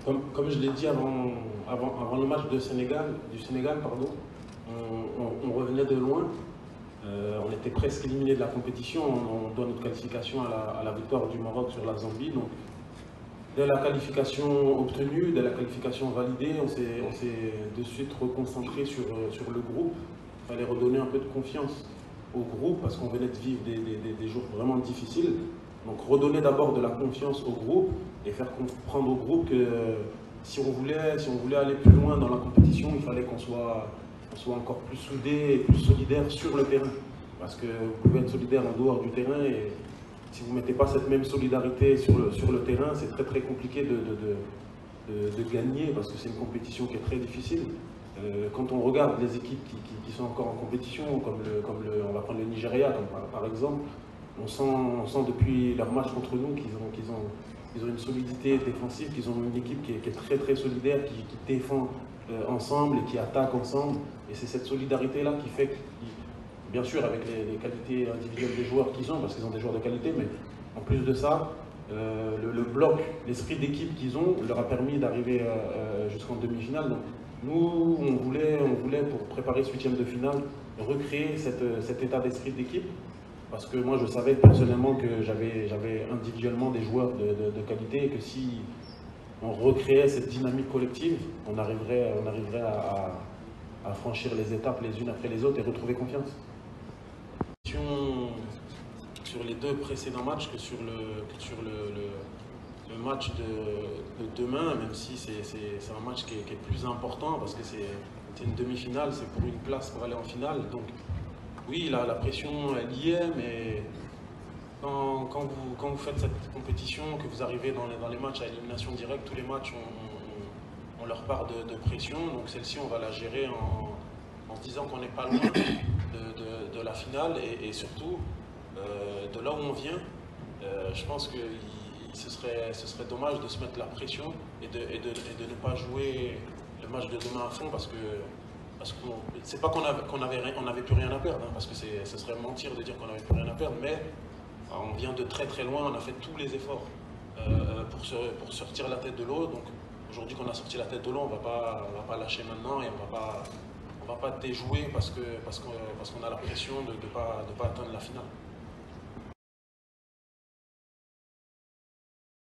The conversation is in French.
Comme je l'ai dit avant le match du Sénégal, pardon, on revenait de loin. On était presque éliminé de la compétition. On doit notre qualification à la victoire du Maroc sur la Zambie. Donc, dès la qualification obtenue, dès la qualification validée, on s'est de suite reconcentré sur le groupe. Il fallait redonner un peu de confiance au groupe parce qu'on venait de vivre des jours vraiment difficiles. Donc redonner d'abord de la confiance au groupe et faire comprendre au groupe que si on voulait aller plus loin dans la compétition, il fallait qu'on soit encore plus soudés et plus solidaires sur le terrain. Parce que vous pouvez être solidaire en dehors du terrain et si vous ne mettez pas cette même solidarité sur le terrain, c'est très très compliqué de gagner parce que c'est une compétition qui est très difficile. Quand on regarde les équipes qui sont encore en compétition, on va prendre le Nigeria par exemple, on sent depuis leur match contre nous qu'ils ont une solidité défensive, qu'ils ont une équipe qui est très très solidaire, qui défend ensemble et qui attaque ensemble. Et c'est cette solidarité-là qui fait, bien sûr avec les qualités individuelles des joueurs qu'ils ont, parce qu'ils ont des joueurs de qualité, mais en plus de ça, le bloc, l'esprit d'équipe qu'ils ont leur a permis d'arriver jusqu'en demi-finale. Donc, nous, on voulait, pour préparer ce huitième de finale, recréer cet état d'esprit d'équipe. Parce que moi, je savais personnellement que j'avais individuellement des joueurs de qualité et que si on recréait cette dynamique collective, on arriverait à franchir les étapes les unes après les autres et retrouver confiance. Sur les deux précédents matchs que sur le match de demain, même si c'est un match qui est plus important parce que c'est une demi-finale, c'est pour une place pour aller en finale. Donc oui, la pression elle y est, mais quand vous faites cette compétition, que vous arrivez dans les matchs à élimination directe, tous les matchs ont leur part de pression. Donc celle-ci, on va la gérer en se disant qu'on n'est pas loin de la finale et surtout de là où on vient. Je pense que ce serait dommage de se mettre la pression et de ne pas jouer le match de demain à fond parce que c'est pas qu'on avait plus rien à perdre, hein, parce que ce serait mentir de dire qu'on n'avait plus rien à perdre, mais on vient de très très loin, on a fait tous les efforts pour sortir la tête de l'eau. Donc aujourd'hui qu'on a sorti la tête de l'eau, on va pas lâcher maintenant et on va pas déjouer parce qu'on a la pression de ne pas atteindre la finale.